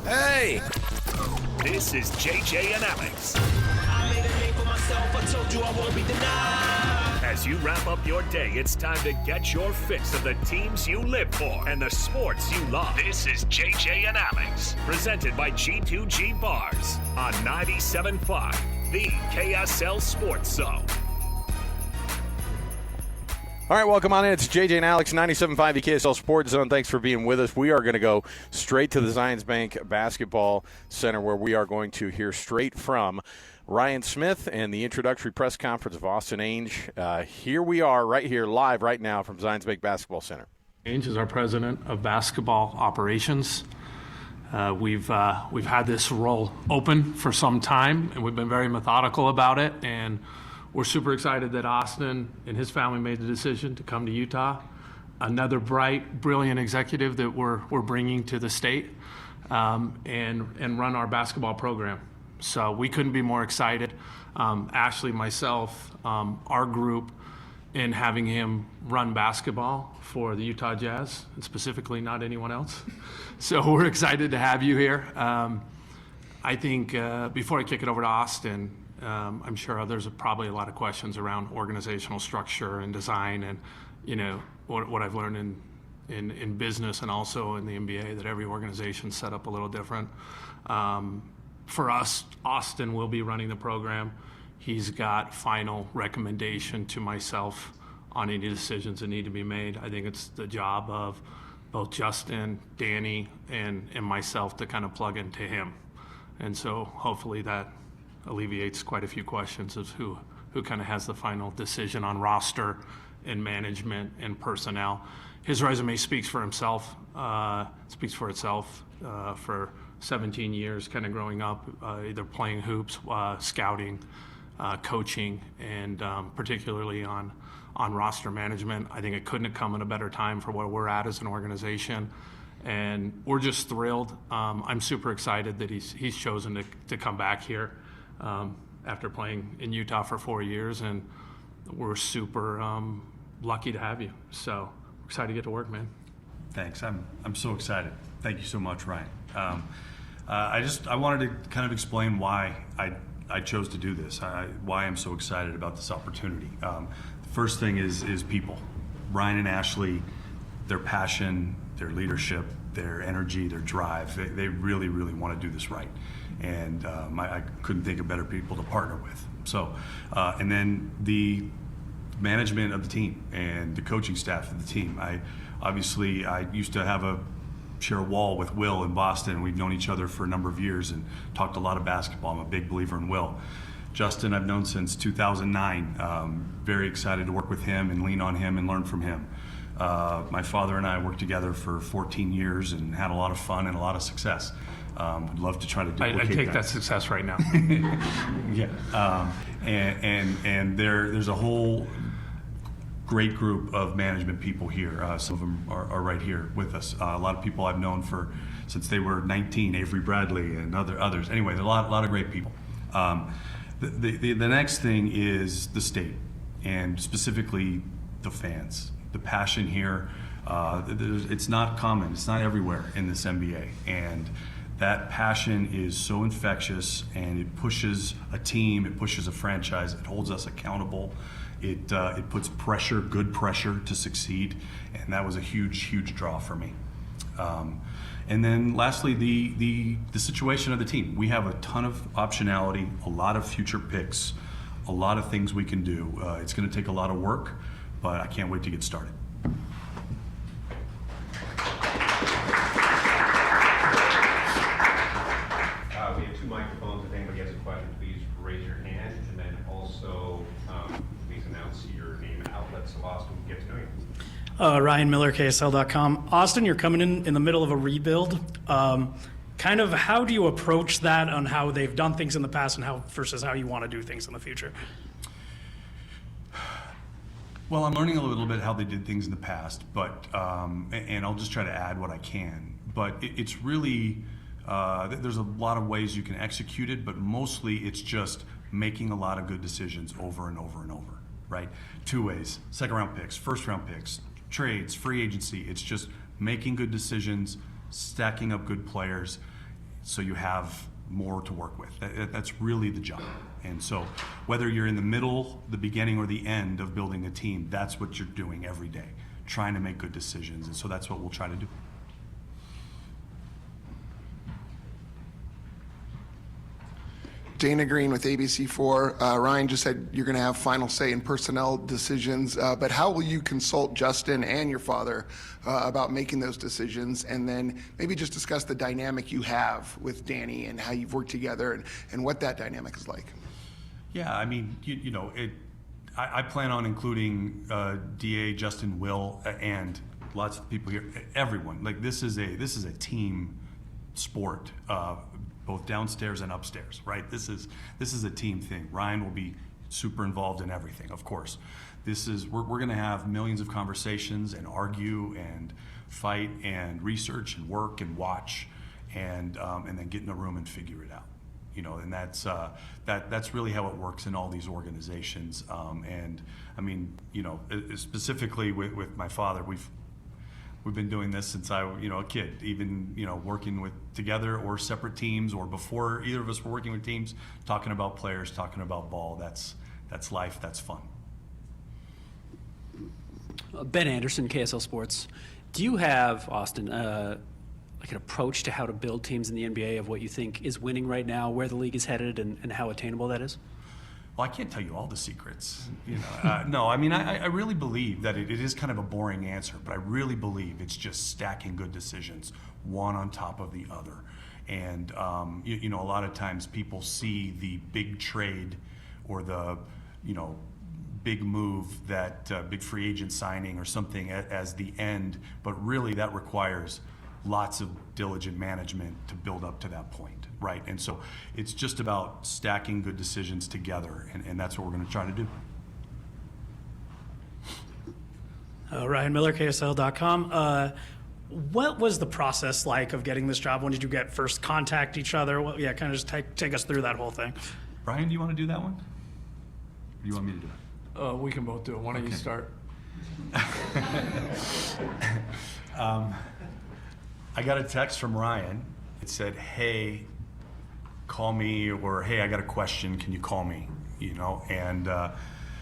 Hey! This is JJ and Alex. I made a name for myself, I told you I won't be denied. As you wrap up your day, it's time to get your fix of the teams you live for and the sports you love. This is JJ and Alex, presented by G2G Bars on 97.5, the KSL Sports Zone. All right, welcome on in. It's JJ and Alex, 97.5 the KSL Sports Zone. Thanks for being with us. We are going to go straight to the Zions Bank Basketball Center, where we are going to hear straight from Ryan Smith and the introductory press conference of Austin Ainge. Here we are, right here, live right now from Zions Bank Basketball Center. Ainge is our president of basketball operations. We've had this role open for some time, and we've been very methodical about it. And we're super excited that Austin and his family made the decision to come to Utah. Another bright, brilliant executive that we're bringing to the state and run our basketball program. So we couldn't be more excited. Ashley, myself, our group, in having him run basketball for the Utah Jazz, and specifically not anyone else. So we're excited to have you here. I think before I kick it over to Austin, I'm sure there's probably a lot of questions around organizational structure and design, and what I've learned in business and also in the NBA, that every organization's set up a little different. For us, Austin will be running the program. He's got final recommendation to myself on any decisions that need to be made. I think it's the job of both Justin, Danny, and myself to kind of plug into him. And so hopefully that alleviates quite a few questions of who kind of has the final decision on roster and management and personnel. His resume speaks for himself, for 17 years kind of growing up, either playing hoops, scouting, coaching, and particularly on roster management. I think it couldn't have come at a better time for where we're at as an organization. And we're just thrilled. I'm super excited that he's chosen to come back here after playing in Utah for 4 years, and we're super lucky to have you. So we're excited to get to work, man. Thanks. I'm so excited. Thank you so much, Ryan. I wanted to kind of explain why I chose to do this, why I'm so excited about this opportunity. The first thing is people. Ryan and Ashley, their passion, their leadership, their energy, their drive, they really, really want to do this right. And I couldn't think of better people to partner with. So, and then the management of the team and the coaching staff of the team. I used to share a wall with Will in Boston. We've known each other for a number of years and talked a lot of basketball. I'm a big believer in Will. Justin, I've known since 2009. Very excited to work with him and lean on him and learn from him. My father and I worked together for 14 years and had a lot of fun and a lot of success. Would love to try to duplicate I take that success right now. Yeah, and there's a whole great group of management people here. Some of them are right here with us. A lot of people I've known since they were 19, Avery Bradley and others. Anyway, there are a lot of great people. The next thing is the state, and specifically the fans. The passion here, it's not common. It's not everywhere in this NBA, and that passion is so infectious, and it pushes a team, it pushes a franchise, it holds us accountable. It puts pressure, good pressure, to succeed, and that was a huge draw for me. And then lastly, the situation of the team. We have a ton of optionality, a lot of future picks, a lot of things we can do. It's going to take a lot of work, but I can't wait to get started. We have two microphones. If anybody has a question, please raise your hand, and then also please announce your name and outlet so Austin can get to know you. Ryan Miller, KSL.com. Austin, you're coming in the middle of a rebuild. Kind of how do you approach that on how they've done things in the past and versus how you want to do things in the future? Well, I'm learning a little bit how they did things in the past, but and I'll just try to add what I can. But it's really there's a lot of ways you can execute it, but mostly it's just making a lot of good decisions over and over and over, right? Two ways: second-round picks, first-round picks, trades, free agency. It's just making good decisions, stacking up good players. so you have more to work with. That's really the job. And so whether you're in the middle, the beginning, or the end of building a team, that's what you're doing every day, trying to make good decisions. And so that's what we'll try to do. Dana Green with ABC4. Ryan just said you're going to have final say in personnel decisions, but how will you consult Justin and your father about making those decisions? And then maybe just discuss the dynamic you have with Danny and how you've worked together and what that dynamic is like. Yeah, I mean, I plan on including DA, Justin, Will, and lots of people here, everyone. Like this is a team sport. Both downstairs and upstairs, right? This is a team thing. Ryan will be super involved in everything, of course. We're going to have millions of conversations and argue and fight and research and work and watch and then get in a room and figure it out. And that's really how it works in all these organizations. And I mean, specifically with my father, we've been doing this since I, a kid, even, working together or separate teams, or before either of us were working with teams, talking about players, talking about ball. That's life, that's fun. Ben Anderson, KSL Sports. Do you have, Austin, like an approach to how to build teams in the NBA of what you think is winning right now, where the league is headed, and how attainable that is? Well, I can't tell you all the secrets. No, I mean, I really believe that it is kind of a boring answer, but I really believe it's just stacking good decisions, one on top of the other. And, a lot of times people see the big trade or the, big move, that big free agent signing or something as the end, but really that requires lots of diligent management to build up to that point, right? And so it's just about stacking good decisions together, and that's what we're going to try to do. Ryan Miller, KSL.com. What was the process like of getting this job? When did you get first contact each other? Well, yeah, kind of just take us through that whole thing. Brian, do you want to do that one? Or do you want me to do it? We can both do it. Why don't you start? I got a text from Ryan. It said, "Hey, call me," or "Hey, I got a question. Can you call me?" And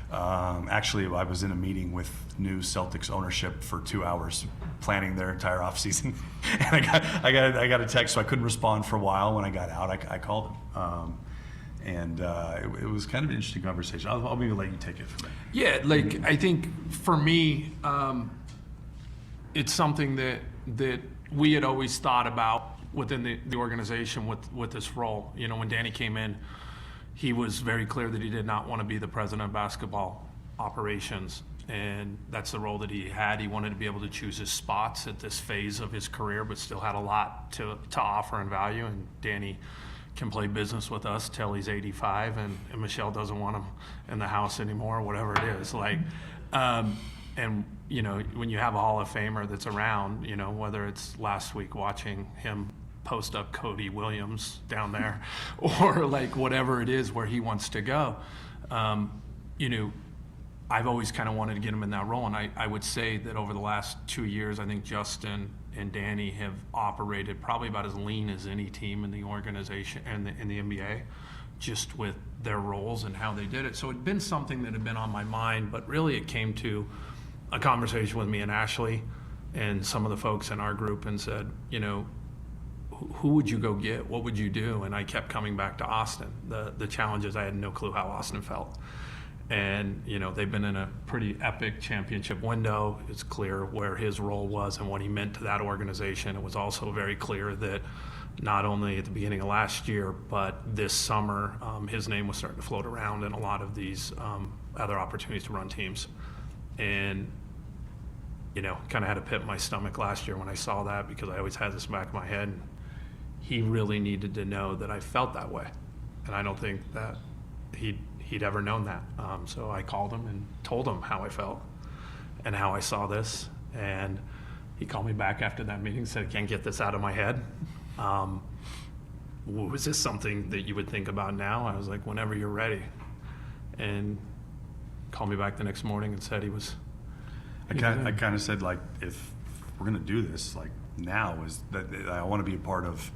actually, I was in a meeting with new Celtics ownership for 2 hours, planning their entire offseason. And I got a text, so I couldn't respond for a while. When I got out, I called him. It was kind of an interesting conversation. I'll maybe let you take it from there. Yeah, I think for me, it's something that we had always thought about within the organization with this role. When Danny came in, he was very clear that he did not want to be the president of basketball operations, and that's the role that he had. He wanted to be able to choose his spots at this phase of his career, but still had a lot to offer and value. And Danny can play business with us till he's 85, and Michelle doesn't want him in the house anymore, whatever it is. And when you have a Hall of Famer that's around, whether it's last week watching him post up Cody Williams down there, or whatever it is where he wants to go, I've always kind of wanted to get him in that role. And I would say that over the last 2 years, I think Justin and Danny have operated probably about as lean as any team in the organization and in the NBA, just with their roles and how they did it. So it'd been something that had been on my mind, but really it came to a conversation with me and Ashley and some of the folks in our group and said, who would you go get? What would you do? And I kept coming back to Austin. The challenge is I had no clue how Austin felt. And, they've been in a pretty epic championship window. It's clear where his role was and what he meant to that organization. It was also very clear that not only at the beginning of last year, but this summer, his name was starting to float around in a lot of these other opportunities to run teams. And, kind of had a pit in my stomach last year when I saw that, because I always had this in the back of my head. He really needed to know that I felt that way. And I don't think that he'd ever known that. So I called him and told him how I felt and how I saw this. And he called me back after that meeting and said, "I can't get this out of my head. Was this something that you would think about now?" I was like, "Whenever you're ready." And called me back the next morning and said he was. I kind of said, if we're going to do this, now is that I want to be a part of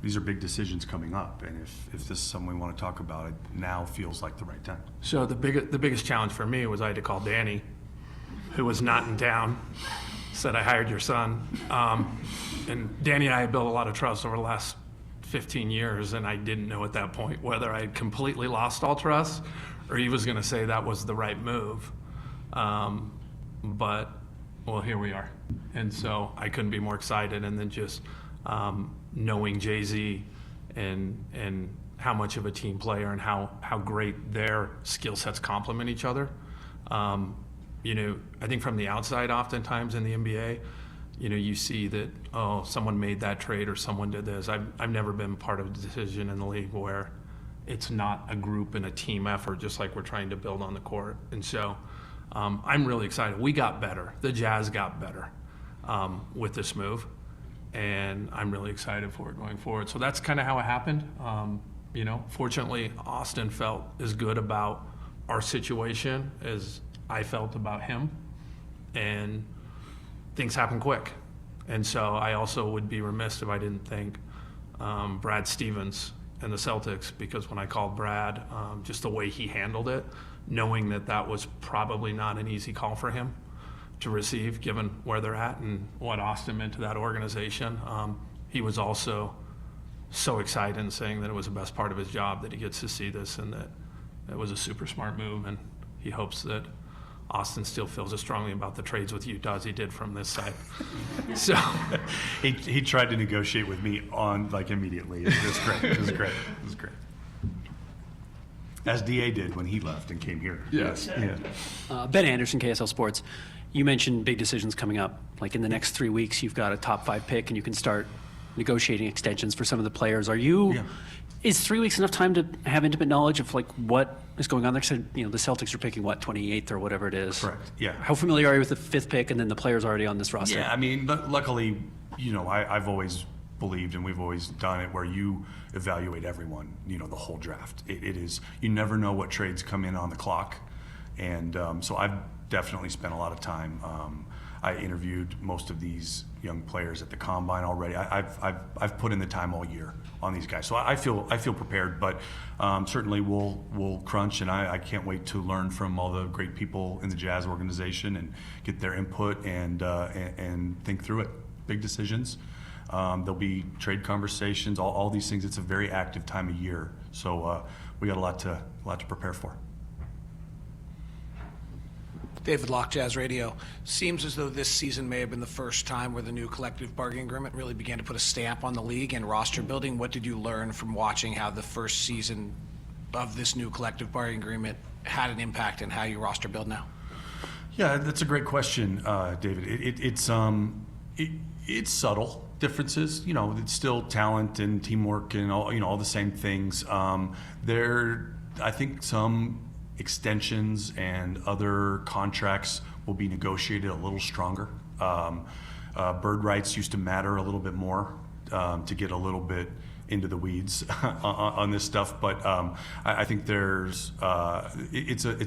these are big decisions coming up, and if this is something we want to talk about, it now feels like the right time. So the biggest challenge for me was I had to call Danny, who was not in town, said, I hired your son. And Danny and I had built a lot of trust over the last 15 years, and I didn't know at that point whether I had completely lost all trust or he was going to say that was the right move. But, well, here we are. And so I couldn't be more excited. And then just knowing Jay-Z and how much of a team player and how great their skill sets complement each other. You know, I think from the outside, oftentimes in the NBA, you know, you see that, oh, someone made that trade or someone did this. I've never been part of a decision in the league where it's not a group and a team effort, just like we're trying to build on the court. And so I'm really excited. We got better. The Jazz got better with this move. And I'm really excited for it going forward. So that's kind of how it happened. You know, fortunately, Austin felt as good about our situation as I felt about him. And things happen quick. And so I also would be remiss if I didn't thank Brad Stevens and the Celtics, because when I called Brad, just the way he handled it, knowing that that was probably not an easy call for him to receive, given where they're at and what Austin meant to that organization. He was also so excited and saying that it was the best part of his job that he gets to see this, and that it was a super smart move, and he hopes that Austin still feels as strongly about the trades with Utah as he did from this side. So he tried to negotiate with me on like immediately. It was great. It was great. It was great. As DA did when he left and came here. Yes. Yeah. Ben Anderson, KSL Sports. You mentioned big decisions coming up. Like in the next 3 weeks, you've got a top 5 pick, and you can start negotiating extensions for some of the players. Is 3 weeks enough time to have intimate knowledge of like what is going on there? Because, you know, the Celtics are picking, what, 28th or whatever it is? Correct, yeah. How familiar are you with the 5th pick and then the players already on this roster? Yeah, I mean, luckily, you know, I've always believed, and we've always done it, where you evaluate everyone, you know, the whole draft. It is, you never know what trades come in on the clock. And so I've definitely spent a lot of time. I interviewed most of these young players at the combine already. I've put in the time all year on these guys, so I feel prepared. But certainly we'll crunch, and I can't wait to learn from all the great people in the Jazz organization and get their input and think through it. Big decisions. There'll be trade conversations, all these things. It's a very active time of year, so we got a lot to prepare for. David Locke, Jazz Radio. Seems as though this season may have been the first time where the new collective bargaining agreement really began to put a stamp on the league and roster building. What did you learn from watching how the first season of this new collective bargaining agreement had an impact in how you roster build now? Yeah, that's a great question, David. It's subtle differences. You know, it's still talent and teamwork and all the same things. I think some extensions and other contracts will be negotiated a little stronger. Bird rights used to matter a little bit more, to get a little bit into the weeds on this stuff, but I think it's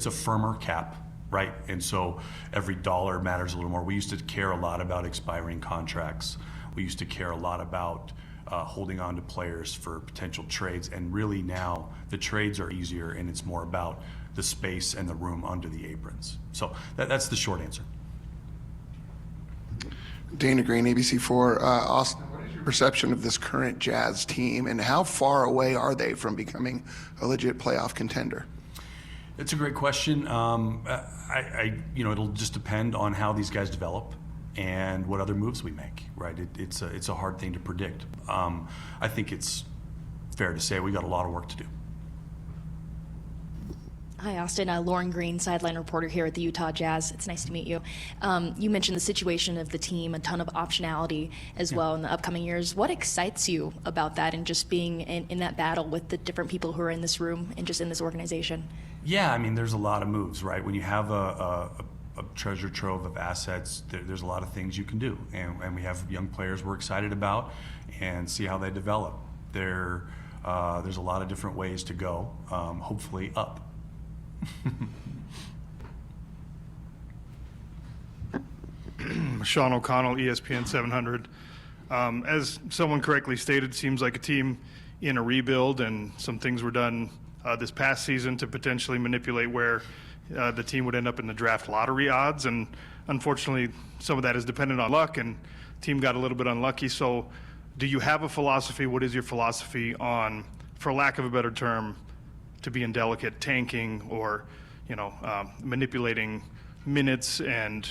a firmer cap, right? And so every dollar matters a little more. We used to care a lot about expiring contracts. We used to care a lot about holding on to players for potential trades, and really now the trades are easier, and it's more about the space and the room under the aprons. So that's the short answer. Dana Green, ABC4. Austin, what is your perception of this current Jazz team, and how far away are they from becoming a legit playoff contender? It's a great question. It'll just depend on how these guys develop and what other moves we make, right? It's a hard thing to predict. I think it's fair to say we got a lot of work to do. Hi, Austin. Lauren Green, sideline reporter here at the Utah Jazz. It's nice to meet you. You mentioned the situation of the team, a ton of optionality as well in the upcoming years. What excites you about that, and just being in that battle with the different people who are in this room and just in this organization? Yeah, I mean, there's a lot of moves, right? When you have a treasure trove of assets, there's a lot of things you can do. And we have young players we're excited about and see how they develop. There's a lot of different ways to go, hopefully up. Sean O'Connell, ESPN 700. As someone correctly stated, seems like a team in a rebuild, and some things were done this past season to potentially manipulate where the team would end up in the draft lottery odds. And unfortunately, some of that is dependent on luck, and the team got a little bit unlucky. So do you have a philosophy? What is your philosophy on, for lack of a better term, to be indelicate, tanking or, manipulating minutes and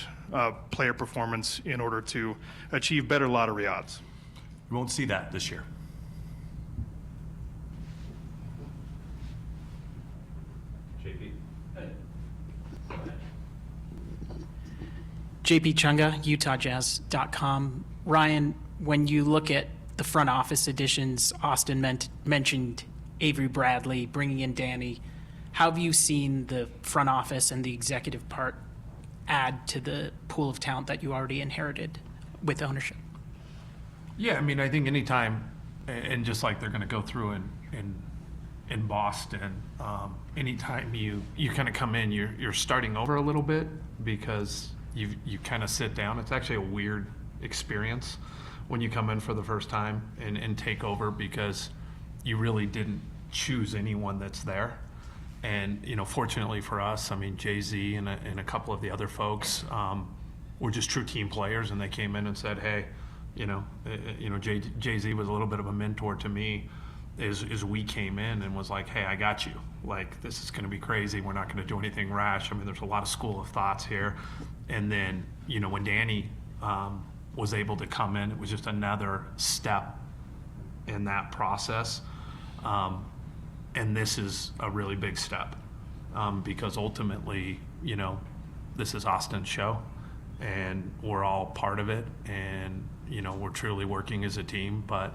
player performance in order to achieve better lottery odds? You won't see that this year. JP. JP Chunga, UtahJazz.com. Ryan, when you look at the front office additions, Austin mentioned Avery Bradley, bringing in Danny. How have you seen the front office and the executive part add to the pool of talent that you already inherited with ownership? Yeah, I mean, I think anytime, and just like they're going to go through in Boston, anytime you kind of come in, you're starting over a little bit because you kind of sit down. It's actually a weird experience when you come in for the first time and take over, because you really didn't choose anyone that's there. And, fortunately for us, I mean, Jay-Z and a couple of the other folks were just true team players, and they came in and said, hey, Jay-Z was a little bit of a mentor to me as we came in, and was like, hey, I got you. Like, this is going to be crazy. We're not going to do anything rash. I mean, there's a lot of school of thoughts here. And then, when Danny was able to come in, it was just another step in that process. And this is a really big step because ultimately, this is Austin's show, and we're all part of it, and, we're truly working as a team. But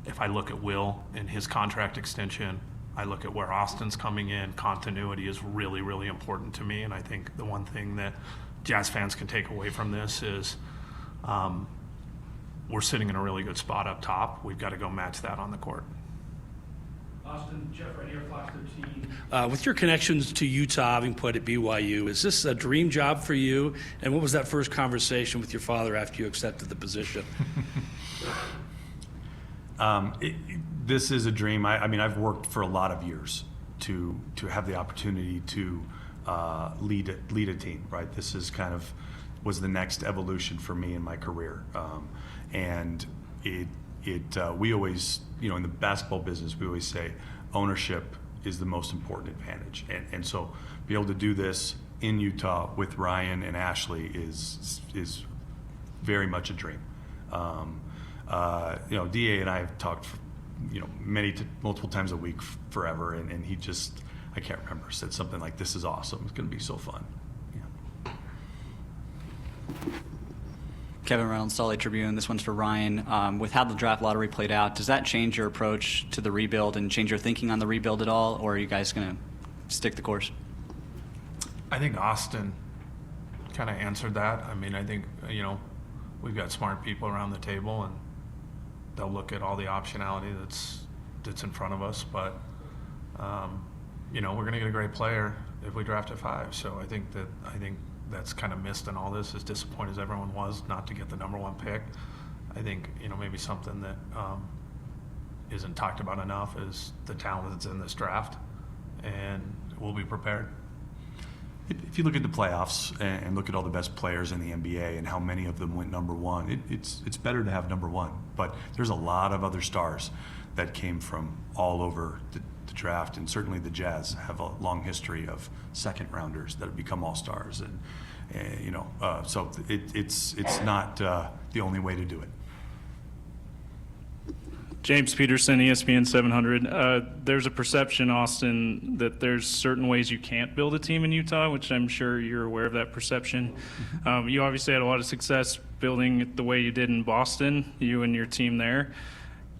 if I look at Will and his contract extension, I look at where Austin's coming in, continuity is really, really important to me. And I think the one thing that Jazz fans can take away from this is we're sitting in a really good spot up top. We've got to go match that on the court. Austin, Jeff right here, Fox 13. With your connections to Utah, having played at BYU, is this a dream job for you? And what was that first conversation with your father after you accepted the position? This is a dream. I mean, I've worked for a lot of years to have the opportunity to lead a team, right? This is was the next evolution for me in my career. And we always, in the basketball business, we always say ownership is the most important advantage. And so be able to do this in Utah with Ryan and Ashley is very much a dream. DA and I have talked, multiple times a week forever, and he just, I can't remember, said something like, this is awesome. It's going to be so fun. Yeah. Kevin Reynolds, Salt Lake Tribune. This one's for Ryan. With how the draft lottery played out, does that change your approach to the rebuild and change your thinking on the rebuild at all, or are you guys going to stick the course? I think Austin kind of answered that. I mean, I think, we've got smart people around the table, and they'll look at all the optionality that's in front of us. But, we're going to get a great player if we draft at 5. So I think that's kind of missed in all this, as disappointed as everyone was not to get the number 1 pick. I think, maybe something that isn't talked about enough is the talent that's in this draft, and we'll be prepared. If you look at the playoffs and look at all the best players in the NBA and how many of them went number 1, it's better to have number 1. But there's a lot of other stars that came from all over the draft, and certainly the Jazz have a long history of second rounders that have become all-stars, and so it's not the only way to do it. James Peterson, ESPN 700. There's a perception, Austin, that there's certain ways you can't build a team in Utah, which I'm sure you're aware of that perception. You obviously had a lot of success building it the way you did in Boston, you and your team there.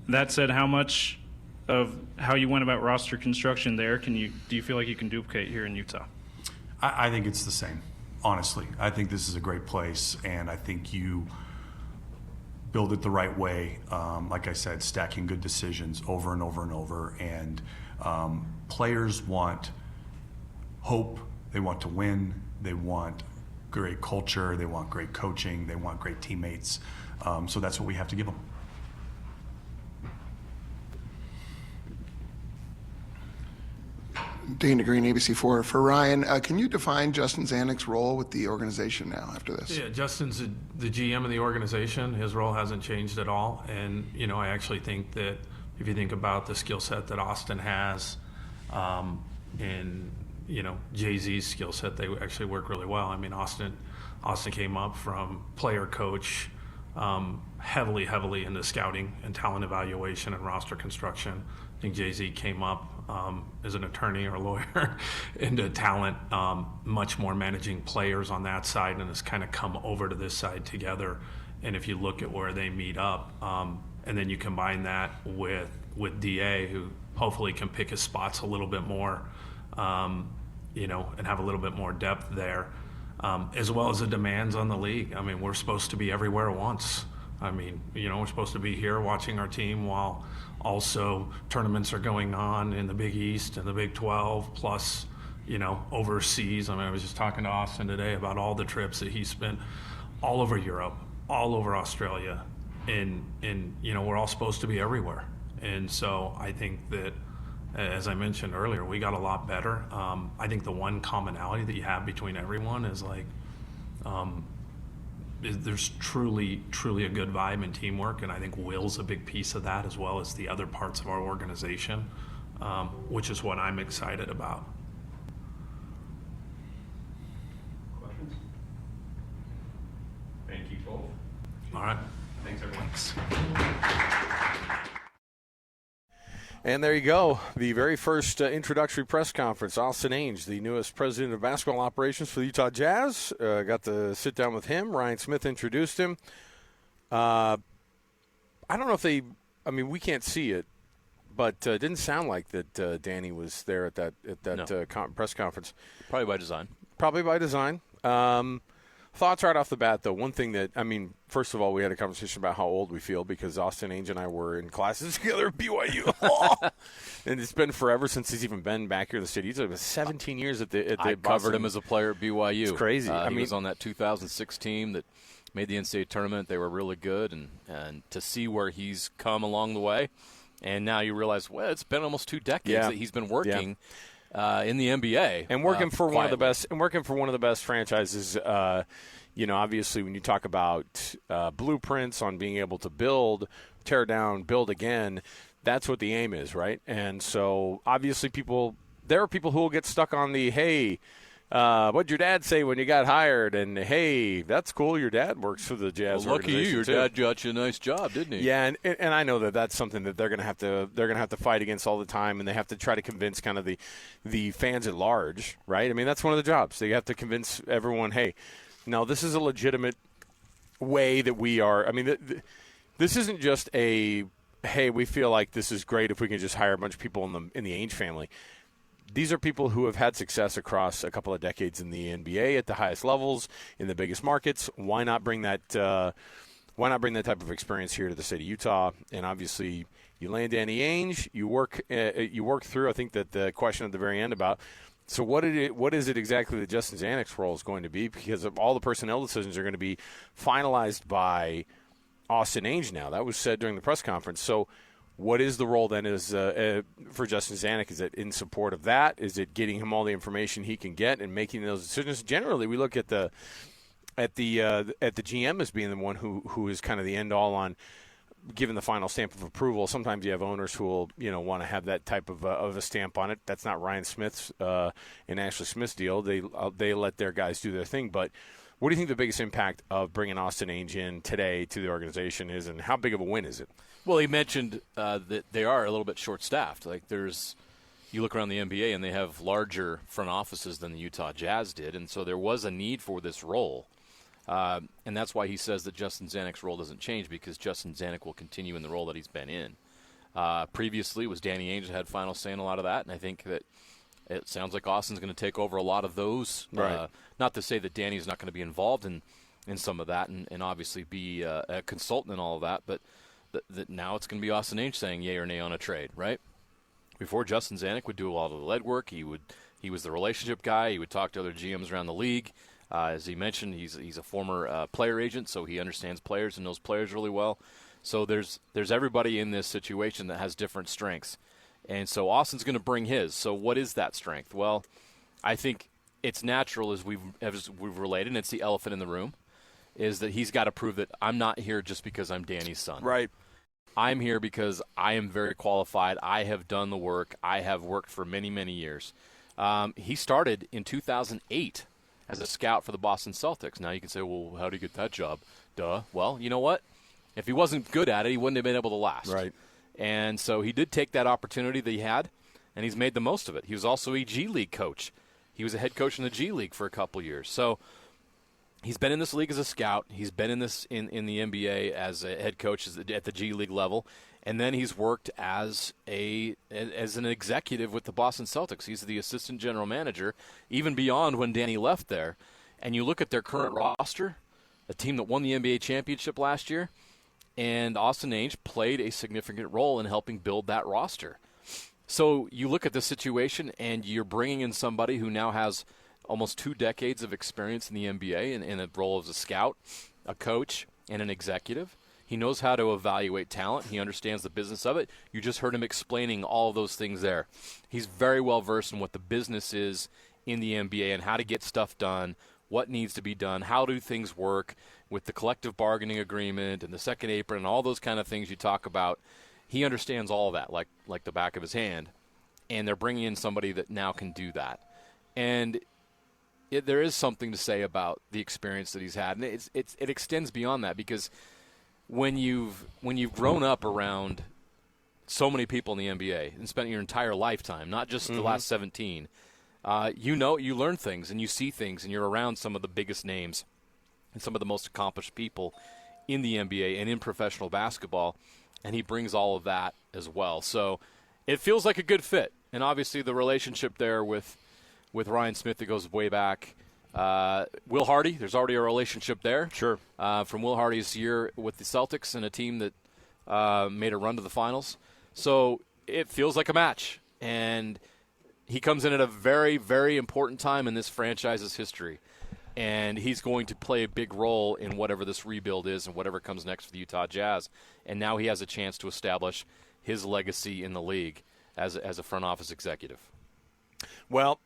That said, how much of how you went about roster construction there do you feel like you can duplicate here in Utah? I think it's the same, honestly. I think this is a great place, and I think you build it the right way. Like I said, stacking good decisions over and over and over. And players want hope. They want to win. They want great culture. They want great coaching. They want great teammates. So that's what we have to give them. Dana Green, ABC4. For Ryan, can you define Justin Zanek's role with the organization now after this? Yeah, Justin's the GM of the organization. His role hasn't changed at all. And, I actually think that if you think about the skill set that Austin has and, Jay-Z's skill set, they actually work really well. I mean, Austin came up from player coach, heavily into scouting and talent evaluation and roster construction. I think Jay-Z came up as an attorney or lawyer into talent, much more managing players on that side, and has kind of come over to this side together. And if you look at where they meet up, and then you combine that with DA, who hopefully can pick his spots a little bit more, and have a little bit more depth there, as well as the demands on the league. I mean, we're supposed to be everywhere at once. I mean, we're supposed to be here watching our team while also tournaments are going on in the Big East and the Big 12, plus, overseas. I mean, I was just talking to Austin today about all the trips that he spent all over Europe, all over Australia, and we're all supposed to be everywhere. And so I think that, as I mentioned earlier, we got a lot better. I think the one commonality that you have between everyone is there's truly a good vibe and teamwork, and I think Will's a big piece of that, as well as the other parts of our organization, which is what I'm excited about. Questions? Thank you both. All right. Thanks, everyone. And there you go, the very first introductory press conference. Austin Ainge, the newest president of basketball operations for the Utah Jazz. Got to sit down with him. Ryan Smith introduced him. I don't know if we can't see it, but it didn't sound like that Danny was there at that press conference. Probably by design. Probably by design. Thoughts right off the bat, though. One thing that, first of all, we had a conversation about how old we feel because Austin Ainge and I were in classes together at BYU. And it's been forever since he's even been back here in the city. He's been 17 years at the I covered him as a player at BYU. It's crazy. He was on that 2006 team that made the NCAA tournament. They were really good. And to see where he's come along the way, and now you realize, well, it's been almost 2 decades that he's been working in the NBA and working for quietly. one of the best franchises. Obviously, when you talk about blueprints on being able to build, tear down, build again, that's what the aim is, right? And so, obviously, there are people who will get stuck on the hey. What'd your dad say when you got hired? And hey, that's cool. Your dad works for the Jazz. Well, lucky you. Your dad got you a nice job, didn't he? Yeah, and I know that's something that they're gonna have to fight against all the time, and they have to try to convince kind of the fans at large, right? I mean, that's one of the jobs. They have to convince everyone, hey, no, this is a legitimate way that we are. I mean, this isn't just a hey, we feel like this is great if we can just hire a bunch of people in the Ainge family. These are people who have had success across a couple of decades in the NBA at the highest levels, in the biggest markets. Why not bring that type of experience here to the state of Utah? And obviously, you land Danny Ainge, you work through. I think that the question at the very end about so what is it exactly that Justin Zanek's role is going to be, because of all the personnel decisions are going to be finalized by Austin Ainge now. That was said during the press conference. So what is the role then for Justin Zanik? Is it in support of that? Is it getting him all the information he can get and making those decisions? Generally, we look at the GM as being the one who is kind of the end all on giving the final stamp of approval. Sometimes you have owners who will want to have that type of a stamp on it. That's not Ryan Smith's and Ashley Smith's deal. They let their guys do their thing. But what do you think the biggest impact of bringing Austin Ainge in today to the organization is, and how big of a win is it? Well, he mentioned that they are a little bit short-staffed. Like you look around the NBA and they have larger front offices than the Utah Jazz did, and so there was a need for this role. And that's why he says that Justin Zanek's role doesn't change, because Justin Zanik will continue in the role that he's been in. Previously, it was Danny Ainge that had final say in a lot of that, and I think that it sounds like Austin's going to take over a lot of those. Right. Not to say that Danny's not going to be involved in some of that and obviously be a consultant and all of that, but that now it's going to be Austin Ainge saying yay or nay on a trade, right? Before, Justin Zanik would do a lot of the lead work. He was the relationship guy. He would talk to other GMs around the league. As he mentioned, he's a former player agent, so he understands players and knows players really well. So there's everybody in this situation that has different strengths. And so Austin's going to bring his. So what is that strength? Well, I think it's natural as we've related, and it's the elephant in the room, is that he's got to prove that I'm not here just because I'm Danny's son. Right. I'm here because I am very qualified. I have done the work. I have worked for many, many years. He started in 2008 as a scout for the Boston Celtics. Now you can say, well, how did he get that job? Duh. Well, you know what? If he wasn't good at it, he wouldn't have been able to last. Right. And so he did take that opportunity that he had, and he's made the most of it. He was also a G League coach. He was a head coach in the G League for a couple years. So he's been in this league as a scout. He's been in this in the NBA as a head coach at the G League level, and then he's worked as an executive with the Boston Celtics. He's the assistant general manager, even beyond when Danny left there. And you look at their current roster, a team that won the NBA championship last year, and Austin Ainge played a significant role in helping build that roster. So you look at the situation, and you're bringing in somebody who now has almost 2 decades of experience in the NBA in a role as a scout, a coach, and an executive. He knows how to evaluate talent. He understands the business of it. You just heard him explaining all of those things there. He's very well versed in what the business is in the NBA and how to get stuff done, what needs to be done, how do things work with the collective bargaining agreement and the second apron and all those kind of things you talk about. He understands all of that like the back of his hand, and they're bringing in somebody that now can do that. And there is something to say about the experience that he's had, and it extends beyond that, because when you've grown up around so many people in the NBA and spent your entire lifetime, not just the last 17, you learn things and you see things, and you're around some of the biggest names and some of the most accomplished people in the NBA and in professional basketball, and he brings all of that as well. So it feels like a good fit, and obviously the relationship there with Ryan Smith that goes way back. Will Hardy, there's already a relationship there. Sure. From Will Hardy's year with the Celtics and a team that made a run to the finals. So it feels like a match, and he comes in at a very, very important time in this franchise's history. And he's going to play a big role in whatever this rebuild is and whatever comes next for the Utah Jazz. And now he has a chance to establish his legacy in the league as a front office executive. Well,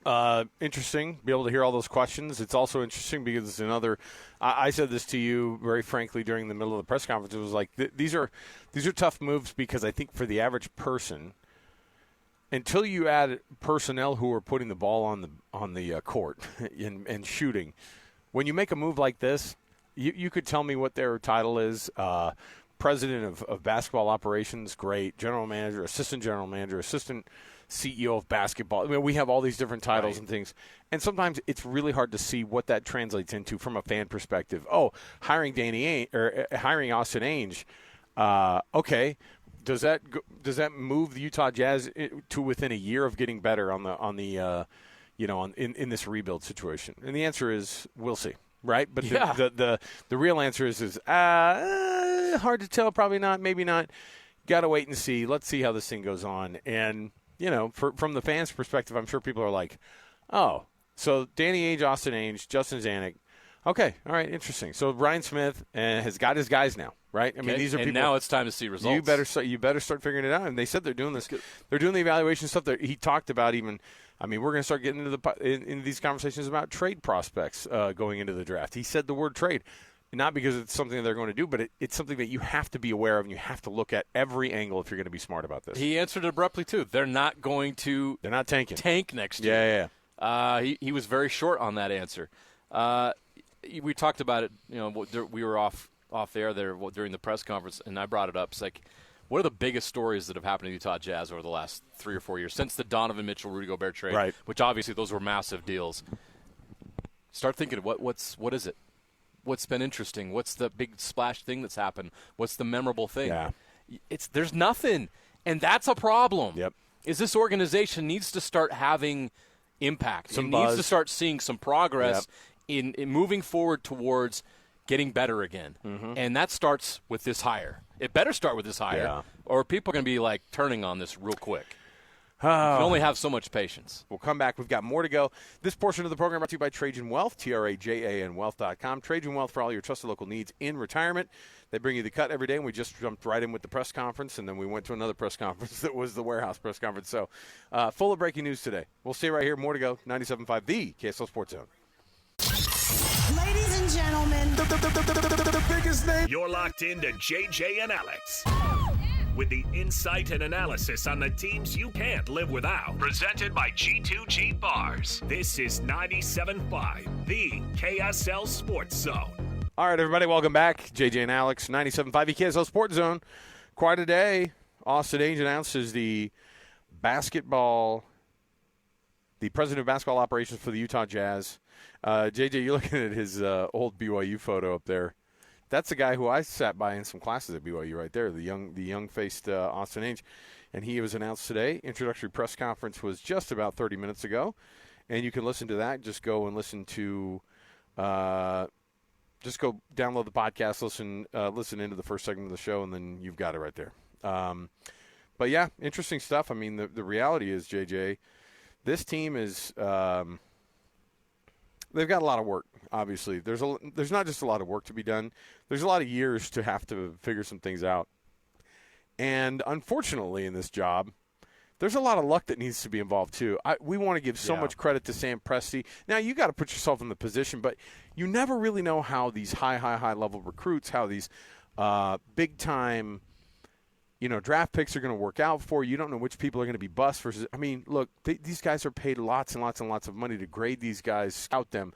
interesting to be able to hear all those questions. It's also interesting because it's another. I said this to you very frankly during the middle of the press conference. It was like these are tough moves, because I think for the average person, until you add personnel who are putting the ball on the court and shooting, when you make a move like this, you could tell me what their title is. President of basketball operations, great. General manager, assistant CEO of basketball. I mean, we have all these different titles and things. And sometimes it's really hard to see what that translates into from a fan perspective. Oh, hiring Austin Ainge. Okay. Does that move the Utah Jazz to within a year of getting better in this rebuild situation? And the answer is we'll see, right? But the real answer is hard to tell. Probably not. Maybe not. Got to wait and see. Let's see how this thing goes on. And from the fans' perspective, I'm sure people are like, oh, so Danny Ainge, Austin Ainge, Justin Zanuck. Okay, all right, interesting. So Ryan Smith has got his guys now, right? I mean, these are people. And now it's time to see results. You better start figuring it out. And they said they're doing this. They're doing the evaluation stuff. He talked about even. I mean, we're going to start getting into these conversations about trade prospects going into the draft. He said the word trade, not because it's something that they're going to do, but it's something that you have to be aware of, and you have to look at every angle if you're going to be smart about this. He answered abruptly too. They're not going to. They're not tanking. Tank next year. Yeah. He was very short on that answer. We talked about it. We were off air there during the press conference, and I brought it up. It's like, what are the biggest stories that have happened to Utah Jazz over the last 3 or 4 years since the Donovan Mitchell, Rudy Gobert trade? Right. Which obviously those were massive deals. Start thinking, what is it? What's been interesting? What's the big splash thing that's happened? What's the memorable thing? Yeah. There's nothing, and that's a problem. Yep. Is this organization needs to start having impact? It needs to start seeing some progress. Yep. In moving forward towards getting better again. Mm-hmm. And that starts with this hire. It better start with this hire, or people are going to be turning on this real quick. You can only have so much patience. We'll come back. We've got more to go. This portion of the program brought to you by Trajan Wealth, TRAJANwealth.com. Trajan Wealth for all your trusted local needs in retirement. They bring you the cut every day, and we just jumped right in with the press conference, and then we went to another press conference that was the warehouse press conference. So full of breaking news today. We'll see you right here. More to go. 97.5, the KSL Sports Zone. Ladies and gentlemen, the biggest name. You're locked into JJ and Alex, with the insight and analysis on the teams you can't live without. Presented by G2G Bars. This is 97.5, the KSL Sports Zone. All right, everybody, welcome back. JJ and Alex, 97.5, the KSL Sports Zone. Quite a day. Austin Ainge announces the president of basketball operations for the Utah Jazz. JJ, you're looking at his old BYU photo up there. That's the guy who I sat by in some classes at BYU right there, the young-faced Austin Ainge. And he was announced today. Introductory press conference was just about 30 minutes ago. And you can listen to that. Just go and listen to just go download the podcast, listen into the first segment of the show, and then you've got it right there. But, yeah, interesting stuff. I mean, the reality is, JJ, this team is they've got a lot of work, obviously. There's not just a lot of work to be done. There's a lot of years to have to figure some things out. And unfortunately in this job, there's a lot of luck that needs to be involved too. We want to give so much credit to Sam Presti. Now, you got to put yourself in the position, but you never really know how these high level recruits, how these big-time draft picks are going to work out for you. You don't know which people are going to be bust versus – I mean, look, these guys are paid lots and lots and lots of money to grade these guys, scout them.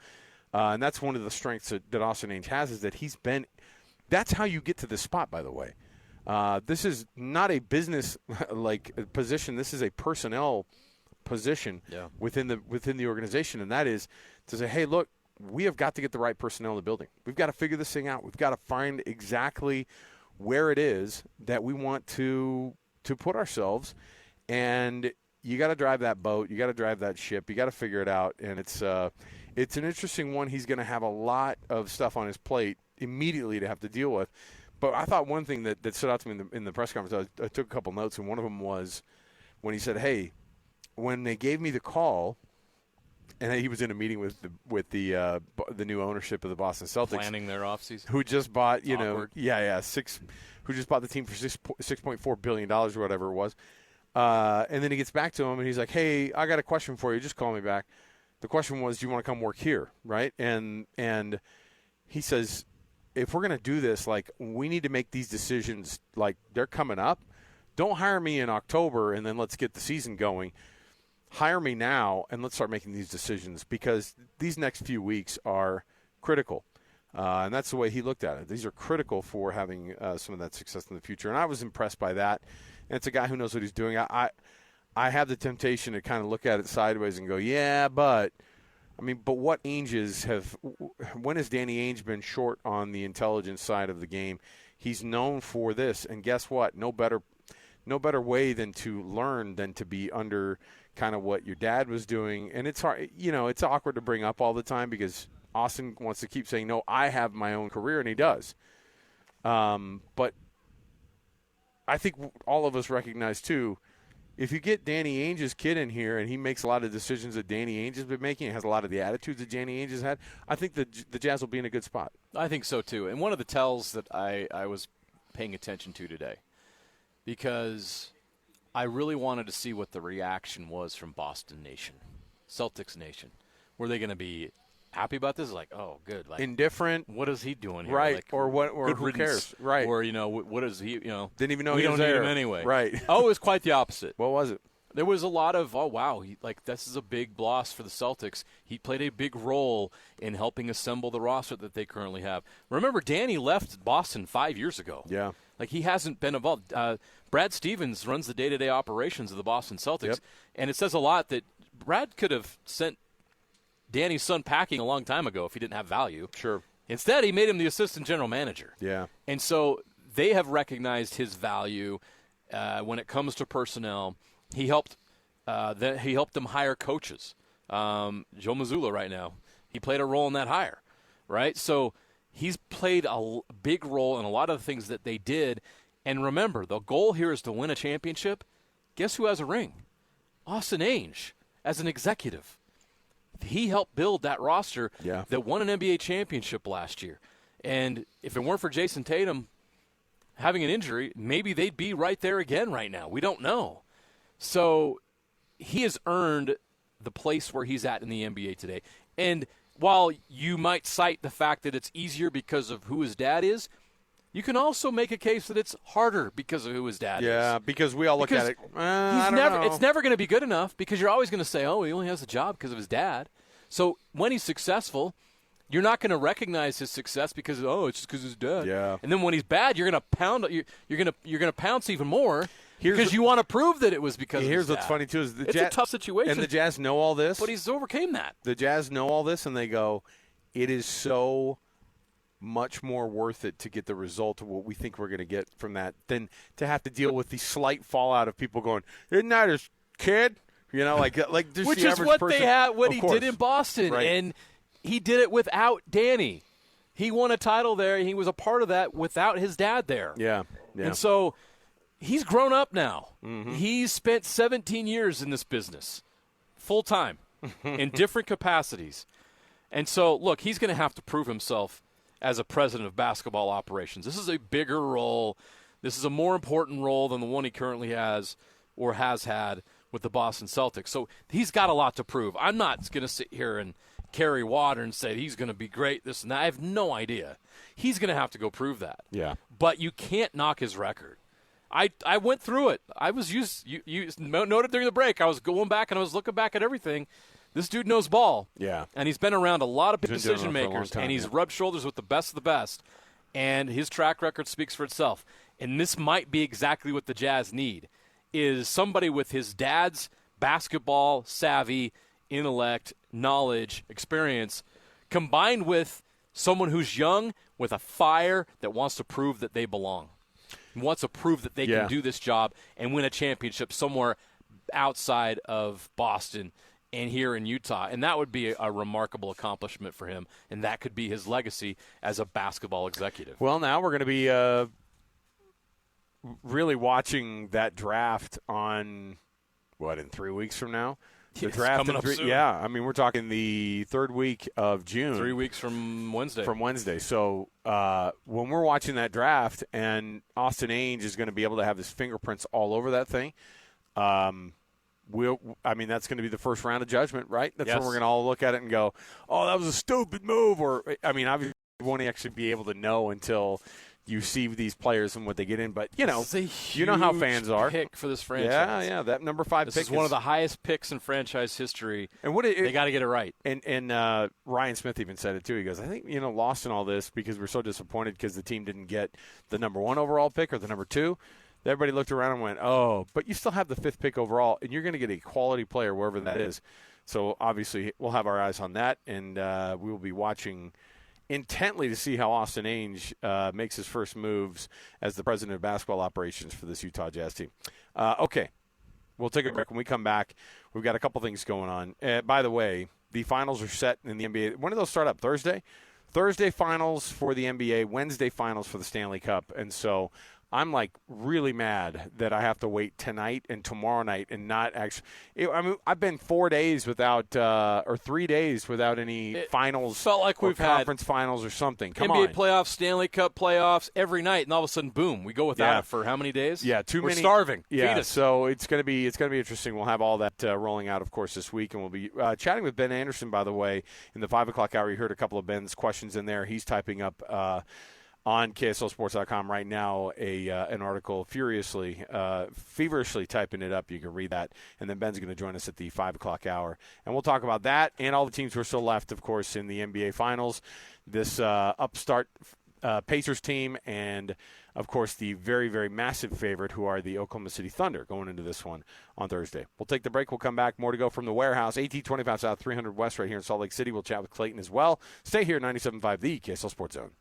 And that's one of the strengths that Austin Ainge has is that he's been – that's how you get to this spot, by the way. This is not a business position. This is a personnel position within the organization, and that is to say, hey, look, we have got to get the right personnel in the building. We've got to figure this thing out. We've got to find exactly – where it is that we want to put ourselves, and you got to drive that boat, you got to drive that ship, you got to figure it out, and it's an interesting one. He's going to have a lot of stuff on his plate immediately to have to deal with. But I thought one thing that stood out to me in the press conference, I took a couple notes, and one of them was when he said, "Hey, when they gave me the call." And he was in a meeting with the new ownership of the Boston Celtics, planning their offseason. Who just bought, who just bought the team for $6.4 billion or whatever it was. And then he gets back to him and he's like, "Hey, I got a question for you. Just call me back." The question was, "Do you want to come work here?" Right? And he says, "If we're going to do this, we need to make these decisions. They're coming up. Don't hire me in October and then let's get the season going. Hire me now, and let's start making these decisions because these next few weeks are critical." And that's the way he looked at it. These are critical for having some of that success in the future. And I was impressed by that. And it's a guy who knows what he's doing. I have the temptation to kind of look at it sideways and go, yeah, but what Ainges when has Danny Ainge been short on the intelligence side of the game? He's known for this. And guess what? No better way than to learn than to be under kind of what your dad was doing. And it's hard, it's awkward to bring up all the time because Austin wants to keep saying, no, I have my own career, and he does. But I think all of us recognize, too, if you get Danny Ainge's kid in here and he makes a lot of decisions that Danny Ainge has been making and has a lot of the attitudes that Danny Ainge has had, I think the Jazz will be in a good spot. I think so, too. And one of the tells that I was paying attention to today, because I really wanted to see what the reaction was from Boston Nation, Celtics Nation. Were they going to be happy about this? Oh, good. Indifferent. What is he doing here? Right. Or what? Or who cares? Right. Or what is he? Didn't even know we he was don't there. need him anyway. Right. Oh, it was quite the opposite. What was it? There was a lot of, oh, wow, this is a big loss for the Celtics. He played a big role in helping assemble the roster that they currently have. Remember, Danny left Boston 5 years ago. Yeah. He hasn't been involved. Brad Stevens runs the day-to-day operations of the Boston Celtics, and it says a lot that Brad could have sent Danny's son packing a long time ago if he didn't have value. Sure. Instead, he made him the assistant general manager. Yeah. And so they have recognized his value when it comes to personnel. He helped them hire coaches. Joe Mazzulla right now, he played a role in that hire, right? So he's played a big role in a lot of the things that they did. And remember, the goal here is to win a championship. Guess who has a ring? Austin Ainge as an executive. He helped build that roster that won an NBA championship last year. And if it weren't for Jason Tatum having an injury, maybe they'd be right there again right now. We don't know. So he has earned the place where he's at in the NBA today. And while you might cite the fact that it's easier because of who his dad is, you can also make a case that it's harder because of who his dad is. Yeah, because we all look at it. I don't know. It's never going to be good enough because you're always going to say, oh, he only has a job because of his dad. So when he's successful, you're not going to recognize his success because it's just because his dad. Yeah. And then when he's bad, you're going to pound. You're going to pounce even more because you want to prove that it was because. Here's of his what's dad. funny too is it's a tough situation, and the Jazz know all this, but he's overcame that. The Jazz know all this, and they go, "It is so much more worth it to get the result of what we think we're going to get from that than to have to deal with the slight fallout of people going, isn't that his kid?" You know, like just which the is average what person. they had. What Of he course. did in Boston, Right. and he did it without Danny. He won a title there, and he was a part of that without his dad there. Yeah. And so he's grown up now. Mm-hmm. He's spent 17 years in this business, full time, in different capacities. And so, look, he's going to have to prove himself as a president of basketball operations. This is a bigger role. This is a more important role than the one he currently has or has had with the Boston Celtics. So he's got a lot to prove. I'm not going to sit here and carry water and say he's going to be great, this and that. I have no idea. He's going to have to go prove that. Yeah. But you can't knock his record. I went through it. I was you noted during the break. I was going back and I was looking back at everything. This dude knows ball. Yeah. And he's been around a lot of big He's been doing decision it for a long makers, time, and he's yeah. rubbed shoulders with the best of the best. And his track record speaks for itself. And this might be exactly what the Jazz need, is somebody with his dad's basketball savvy, intellect, knowledge, experience, combined with someone who's young with a fire that wants to prove that they belong, wants to prove that they can do this job and win a championship somewhere outside of Boston and here in Utah. And that would be a remarkable accomplishment for him, and that could be his legacy as a basketball executive. Well, now we're going to be really watching that draft on, in 3 weeks from now? The It's draft coming up soon. Yeah, I mean, we're talking the third week of June. 3 weeks from Wednesday. So when we're watching that draft, and Austin Ainge is going to be able to have his fingerprints all over that thing, that's going to be the first round of judgment, right? That's when we're going to all look at it and go, "Oh, that was a stupid move," or obviously, you won't actually be able to know until you see these players and what they get in. But you know how fans are. Pick for this franchise. Yeah, that number 5 this pick is one of the highest picks in franchise history. And they got to get it right. And Ryan Smith even said it too. He goes, "I think lost in all this because we're so disappointed because the team didn't get the number 1 overall pick or the number 2." Everybody looked around and went, "Oh, but you still have the 5th pick overall, and you're going to get a quality player wherever that is." So obviously, we'll have our eyes on that, and we will be watching intently to see how Austin Ainge makes his first moves as the president of basketball operations for this Utah Jazz team. Okay, we'll take a break. When we come back, we've got a couple things going on. By the way, the finals are set in the NBA. When do those start up? Thursday? Thursday finals for the NBA, Wednesday finals for the Stanley Cup. And so I'm really mad that I have to wait tonight and tomorrow night and not actually. I've been 4 days without, or 3 days without any finals. Felt like we've had conference finals or something. Come NBA on, playoffs, Stanley Cup playoffs every night, and all of a sudden, boom, we go without it for how many days? Yeah, We're starving. Yeah, Feed us. so it's gonna be interesting. We'll have all that rolling out, of course, this week, and we'll be chatting with Ben Anderson. By the way, in the 5 o'clock hour, you heard a couple of Ben's questions in there. He's typing up on KSLSports.com right now an article feverishly typing it up. You can read that. And then Ben's going to join us at the 5 o'clock hour. And we'll talk about that and all the teams who are still left, of course, in the NBA Finals. This upstart Pacers team and, of course, the very, very massive favorite who are the Oklahoma City Thunder going into this one on Thursday. We'll take the break. We'll come back. More to go from the warehouse. 1825 South, 300 West right here in Salt Lake City. We'll chat with Clayton as well. Stay here, 97.5, the KSL Sports Zone.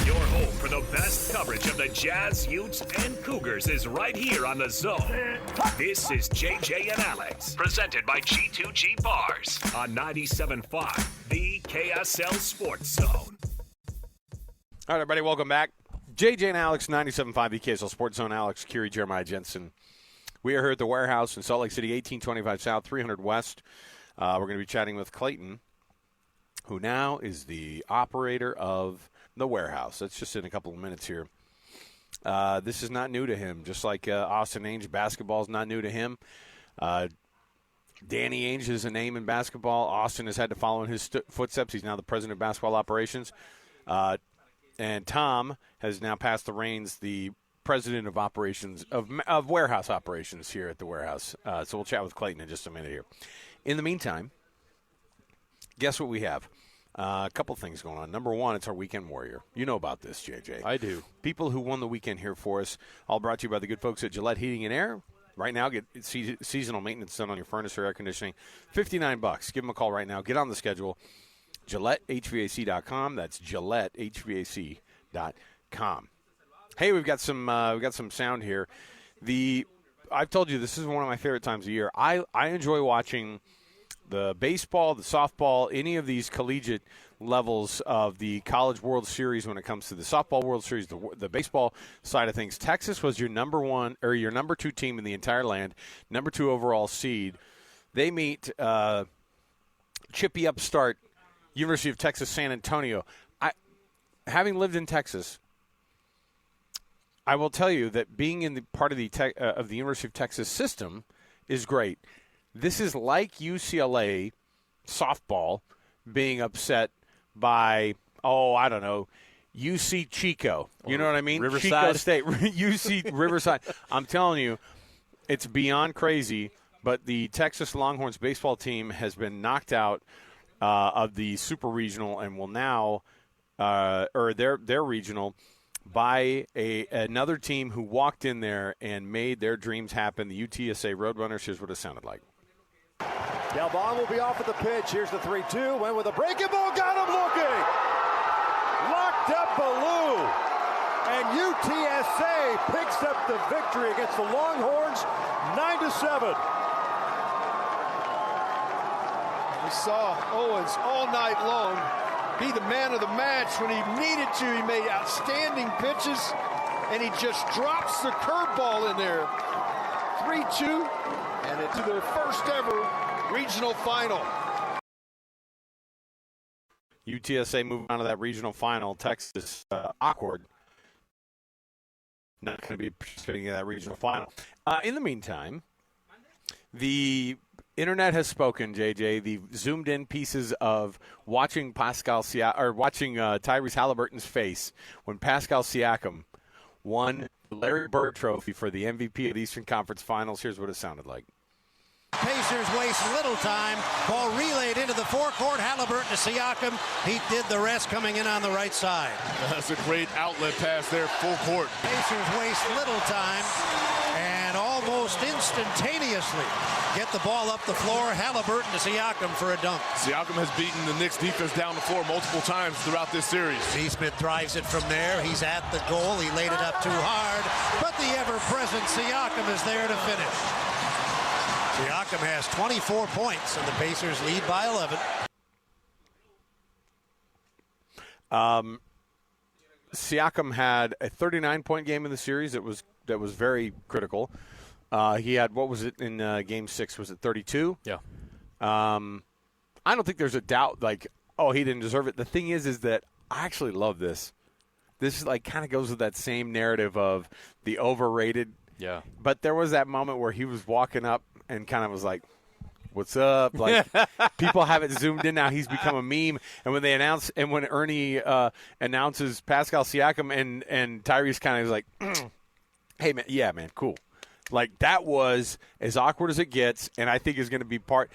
Your home for the best coverage of the Jazz, Utes, and Cougars is right here on The Zone. This is JJ and Alex, presented by G2G Bars on 97.5, the KSL Sports Zone. All right, everybody, welcome back. JJ and Alex, 97.5, the KSL Sports Zone. Alex, Kirry, Jeremiah, Jensen We are here at the Warehouse in Salt Lake City, 1825 South, 300 West. We're going to be chatting with Clayton, who now is the operator of the Warehouse. That's just in a couple of minutes here. This is not new to him, just like Austin Ainge. Basketball is not new to him. Danny Ainge is a name in basketball. Austin has had to follow in his footsteps. He's now the president of basketball operations. And Tom has now passed the reins, the president of operations, of warehouse operations here at the Warehouse. So we'll chat with Clayton in just a minute here. In the meantime, guess what we have? A couple things going on. Number one, it's our Weekend Warrior. You know about this, JJ. I do. People who won the weekend here for us, all brought to you by the good folks at Gillette Heating and Air. Right now, get seasonal maintenance done on your furnace or air conditioning. $59. Give them a call right now. Get on the schedule. GilletteHVAC.com. That's GilletteHVAC.com. Hey, we've got some sound here. I've told you this is one of my favorite times of year. I enjoy watching the baseball, the softball, any of these collegiate levels of the College World Series when it comes to the softball World Series, the baseball side of things. Texas was your number 2 team in the entire land, number 2 overall seed. They meet chippy upstart University of Texas San Antonio. Having lived in Texas, I will tell you that being in the part of the University of Texas system is great. This is like UCLA softball being upset by, UC Chico. You know what I mean? Riverside. Chico State, UC Riverside. I'm telling you, it's beyond crazy, but the Texas Longhorns baseball team has been knocked out of the Super Regional and will now, their regional, by another team who walked in there and made their dreams happen, the UTSA Roadrunners. Here's what it sounded like. Galvan will be off at the pitch. Here's the 3-2. Went with a breaking ball. Got him looking. Locked up Ballou. And UTSA picks up the victory against the Longhorns, 9-7. We saw Owens all night long be the man of the match when he needed to. He made outstanding pitches, and he just drops the curveball in there. 3-2, and it's their first ever regional final. UTSA moving on to that regional final. Texas, awkward. Not going to be participating in that regional final. In the meantime, the internet has spoken, JJ. The zoomed-in pieces of watching Tyrese Halliburton's face when Pascal Siakam won the Larry Bird Trophy for the MVP of the Eastern Conference Finals. Here's what it sounded like. Pacers waste little time. Ball relayed into the forecourt. Halliburton to Siakam. He did the rest coming in on the right side. That's a great outlet pass there, full court. Pacers waste little time and almost instantaneously get the ball up the floor. Halliburton to Siakam for a dunk. Siakam has beaten the Knicks defense down the floor multiple times throughout this series. Smith drives it from there. He's at the goal. He laid it up too hard, but the ever-present Siakam is there to finish. Siakam has 24 points, and the Pacers lead by 11. Siakam had a 39-point game in the series that was very critical. He had, what was it in Game 6? Was it 32? Yeah. I don't think there's a doubt, he didn't deserve it. The thing is that I actually love this. This kind of goes with that same narrative of the overrated. Yeah. But there was that moment where he was walking up and kind of was like, what's up? People have it zoomed in now. He's become a meme. And when when Ernie announces Pascal Siakam and Tyrese kind of is like, hey, man, yeah, man, cool. That was as awkward as it gets, and I think is going to be part.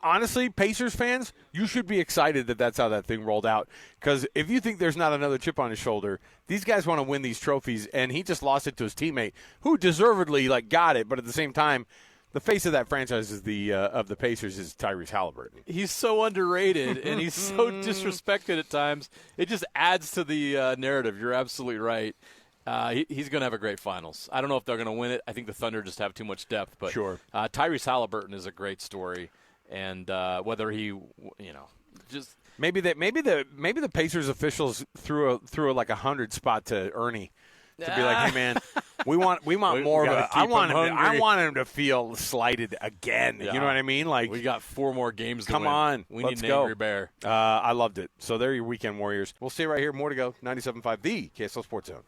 Honestly, Pacers fans, you should be excited that that's how that thing rolled out. Because if you think there's not another chip on his shoulder, these guys want to win these trophies, and he just lost it to his teammate, who deservedly got it. But at the same time, the face of that franchise of the Pacers is Tyrese Halliburton. He's so underrated, and he's so disrespected at times. It just adds to the narrative. You're absolutely right. He's going to have a great finals. I don't know if they're going to win it. I think the Thunder just have too much depth. But sure. Tyrese Halliburton is a great story. And whether he, just maybe the Pacers officials threw a 100 spot to Ernie to be like, hey man, We want more of a. I want him to feel slighted again. Yeah. You know what I mean? Like, we got 4 more games to come win. on. We let's need an go. angry bear. I loved it. So there are your weekend warriors. We'll stay right here. More to go. 97.5, the KSL Sports Zone.